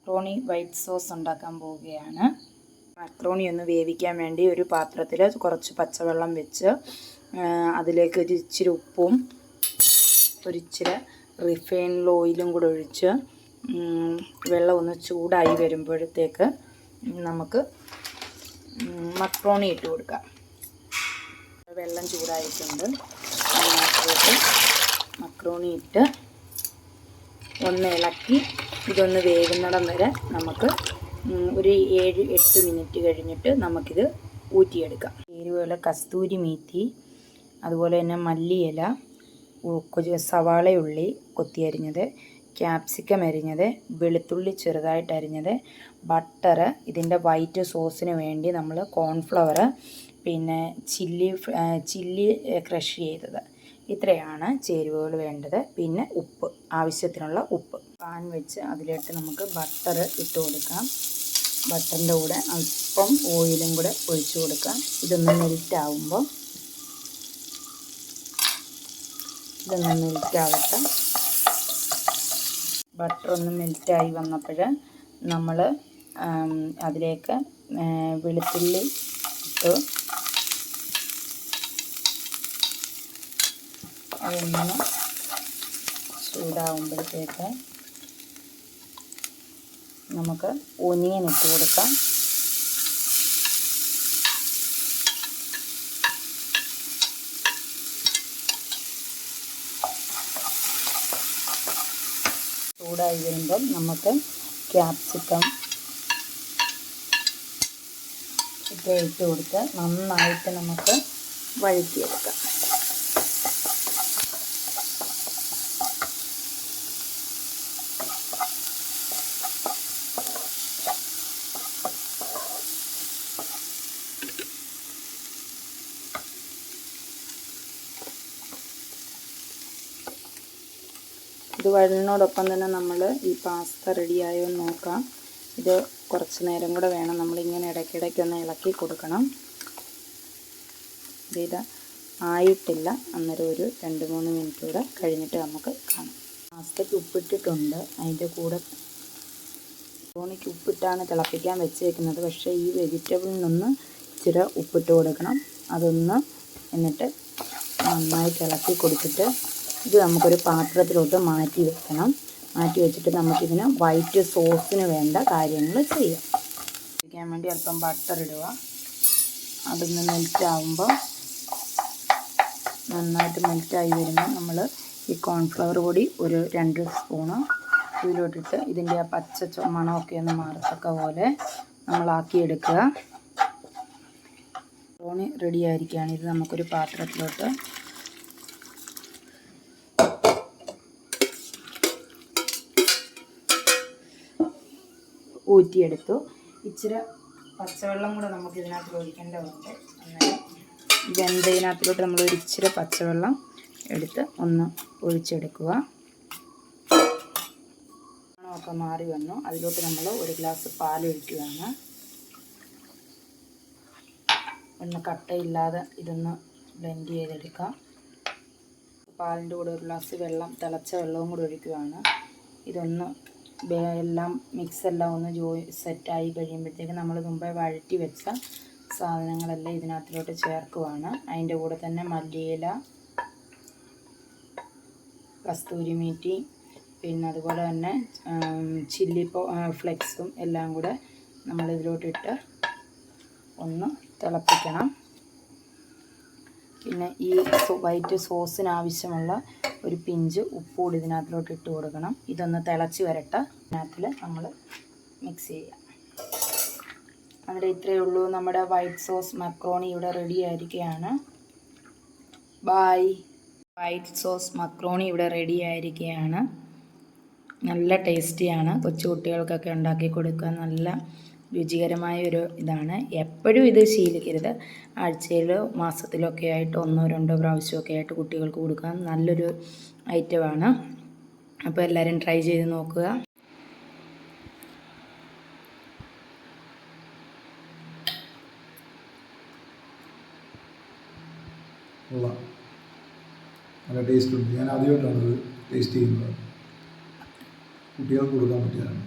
Macaroni white sauce ഉണ്ടാക്കാൻ പോവുകയാണ്. Macaroni ഒന്ന് വേവിക്കാൻ വേണ്ടി ഒരു പാത്രത്തിൽ കുറച്ച് പച്ചവെള്ളം വെച്ച് അതിലേക്ക് ഒരു ഇച്ചിരി ഉപ്പും ഒരിച്ചിരി റിഫൈൻഡ് ഓയിലും കൂടെ ഒഴിച്ച് വെള്ളം ഒന്ന് ചൂടായി വരുമ്പോഴത്തേക്ക് നമുക്ക് മക്രോണി ഇട്ട് കൊടുക്കാം. വെള്ളം ചൂടായിട്ടുണ്ട്. അതിനകത്തോട്ട് മക്രോണി ഇട്ട് ഒന്ന് ഇളക്കി ഇതൊന്ന് വേകുന്നിടം വരെ നമുക്ക് ഒരു 7-8 മിനിറ്റ് കഴിഞ്ഞിട്ട് നമുക്കിത് ഊറ്റിയെടുക്കാം. എരിവുള്ള കസ്തൂരി മേത്തി, അതുപോലെ തന്നെ മല്ലിയില, സവാളയുള്ളി കൊത്തിയരിഞ്ഞത്, ക്യാപ്സിക്കം അരിഞ്ഞത്, വെളുത്തുള്ളി ചെറുതായിട്ട് അരിഞ്ഞത്, ബട്ടർ, ഇതിൻ്റെ വൈറ്റ് സോസിന് വേണ്ടി നമ്മൾ കോൺഫ്ലവർ, പിന്നെ ചില്ലി ക്രഷ് ചെയ്തത്, ഇത്രയാണ് ചേരുവകൾ വേണ്ടത്. പിന്നെ ഉപ്പ്, ആവശ്യത്തിനുള്ള ഉപ്പ്. പാൻ വെച്ച് അതിലേക്ക് നമുക്ക് ബട്ടർ ഇട്ട് കൊടുക്കാം. ബട്ടറിൻ്റെ കൂടെ അല്പം ഓയിലും കൂടെ ഒഴിച്ചു കൊടുക്കാം. ഇതൊന്ന് മെൽറ്റാവുമ്പോൾ മെൽറ്റാവട്ടെ. ബട്ടർ ഒന്ന് മെൽറ്റായി വന്നപ്പോൾ നമ്മൾ അതിലേക്ക് വെളുത്തുള്ളി ഇട്ട് അതൊന്ന് ചൂടാവുമ്പോഴത്തേക്ക് നമുക്ക് ഒനിയൻ ഇട്ട് കൊടുക്കാം. ചൂടായി വരുമ്പം നമുക്ക് ക്യാപ്സിക്കം ഇട്ട് കൊടുത്ത് നന്നായിട്ട് നമുക്ക് വഴറ്റിയെടുക്കാം. ഇത് വഴലിനോടൊപ്പം തന്നെ നമ്മൾ ഈ പാസ്ത റെഡിയായോ എന്ന് നോക്കാം. ഇത് കുറച്ച് നേരം കൂടെ വേണം നമ്മളിങ്ങനെ ഇടയ്ക്കിടയ്ക്കൊന്ന് ഇളക്കി കൊടുക്കണം. ഇത് ആയിട്ടില്ല, അന്നേരം ഒരു 2-3 മിനിറ്റ് കൂടെ കഴിഞ്ഞിട്ട് നമുക്ക് കാണാം. പാസ്തയ്ക്ക് ഉപ്പിട്ടിട്ടുണ്ട്. അതിൻ്റെ കൂടെ മക്രോണിക്ക് ഉപ്പിട്ടാണ് തിളപ്പിക്കാൻ വെച്ചേക്കുന്നത്. പക്ഷേ ഈ വെജിറ്റബിളിനൊന്ന് ഇച്ചിരി ഉപ്പിട്ട് കൊടുക്കണം. അതൊന്ന് എന്നിട്ട് നന്നായിട്ട് ഇളക്കി കൊടുത്തിട്ട് ഇത് നമുക്കൊരു പാത്രത്തിലോട്ട് മാറ്റി വെക്കണം. മാറ്റി വെച്ചിട്ട് നമുക്കിതിന് വൈറ്റ് സോസിന് വേണ്ട കാര്യങ്ങൾ ചെയ്യാം. കഴിക്കാൻ വേണ്ടി അല്പം ബട്ടർ ഇടുക. അതൊന്ന് മെൽറ്റാവുമ്പോൾ നന്നായിട്ട് മെൽറ്റായി വരുമ്പോൾ നമ്മൾ ഈ കോൺഫ്ലവർ പൊടി ഒരു 2 സ്പൂണ് ഇതിലോട്ടിട്ട് ഇതിൻ്റെ ആ പച്ച മണമൊക്കെ ഒന്ന് മാറത്തക്ക പോലെ നമ്മളാക്കിയെടുക്കുക. മക്രോണി റെഡി ആയിരിക്കുകയാണ്. ഇത് നമുക്കൊരു പാത്രത്തിലോട്ട് ഊറ്റിയെടുത്തു. ഇച്ചിരി പച്ചവെള്ളം കൂടെ നമുക്ക് ഇതിനകത്ത് ഒഴിക്കേണ്ടതുണ്ട്. അന്നേരം വെന്തതിനകത്തിലോട്ട് നമ്മൾ ഒരു ഇച്ചിരി പച്ചവെള്ളം എടുത്ത് ഒന്ന് ഒഴിച്ചെടുക്കുക. മണമൊക്കെ മാറി വന്നു. അതിലോട്ട് നമ്മൾ 1 ഗ്ലാസ് പാലൊഴിക്കുകയാണ്. ഒന്ന് കട്ടയില്ലാതെ ഇതൊന്ന് ബ്ലെൻഡ് ചെയ്തെടുക്കാം. പാലിൻ്റെ കൂടെ 1 ഗ്ലാസ് വെള്ളം, തിളച്ച വെള്ളവും കൂടി ഒഴിക്കുകയാണ്. ഇതൊന്ന് എല്ലാം മിക്സെല്ലാം ഒന്ന് സെറ്റായി കഴിയുമ്പോഴത്തേക്ക് നമ്മൾ മുമ്പേ വഴറ്റി വെച്ച സാധനങ്ങളെല്ലാം ഇതിനകത്തിലോട്ട് ചേർക്കുവാണ്. അതിൻ്റെ കൂടെ തന്നെ മല്ലിയില, കസ്തൂരി മേത്തി, പിന്നെ അതുപോലെ തന്നെ ചില്ലി ഫ്ലെക്സും എല്ലാം കൂടെ നമ്മളിതിലോട്ടിട്ട് ഒന്ന് തിളപ്പിക്കണം. പിന്നെ ഈ വൈറ്റ് സോസിന് ആവശ്യമുള്ള ഒരു പിഞ്ച് ഉപ്പ് കൂടി ഇതിനകത്തിലോട്ട് ഇട്ട് കൊടുക്കണം. ഇതൊന്ന് തിളച്ച് വരട്ടെ. ഇതിനകത്തിൽ നമ്മൾ മിക്സ് ചെയ്യാം. അങ്ങനെ ഇത്രയേ ഉള്ളൂ. നമ്മുടെ വൈറ്റ് സോസ് മക്രോണി ഇവിടെ റെഡി ആയിരിക്കുകയാണ്. വൈറ്റ് സോസ് മക്രോണി ഇവിടെ റെഡി ആയിരിക്കുകയാണ്. നല്ല ടേസ്റ്റിയാണ്. കൊച്ചു കുട്ടികൾക്കൊക്കെ ഉണ്ടാക്കി കൊടുക്കാൻ നല്ല രുചികരമായൊരു ഇതാണ്. എപ്പോഴും ഇത് ശീലിക്കരുത്. ആഴ്ചയിലോ മാസത്തിലൊക്കെ ആയിട്ട് 1-2 പ്രാവശ്യമൊക്കെ ആയിട്ട് കുട്ടികൾക്ക് കൊടുക്കാൻ നല്ലൊരു ഐറ്റമാണ്. അപ്പോൾ എല്ലാവരും ട്രൈ ചെയ്ത് നോക്കുക. നല്ല ടേസ്റ്റ് ഉണ്ട്. ഞാൻ ആദ്യമായിട്ടാണ് ഇത് ടേസ്റ്റ് ചെയ്യുന്നത്. കുട്ടികൾക്ക് കൊടുക്കാൻ പറ്റിയതാണ്.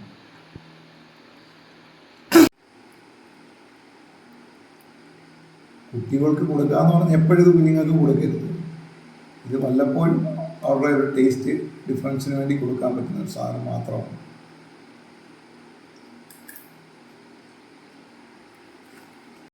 കുട്ടികൾക്ക് കൊടുക്കുക എന്ന് പറഞ്ഞാൽ എപ്പോഴും ഇത് കുഞ്ഞുങ്ങൾക്ക് കൊടുക്കരുത്. ഇത് വല്ലപ്പോഴും അവരുടെ ഒരു ടേസ്റ്റ് ഡിഫറൻസിന് വേണ്ടി കൊടുക്കാൻ പറ്റുന്ന ഒരു സാധനം മാത്രമാണ്.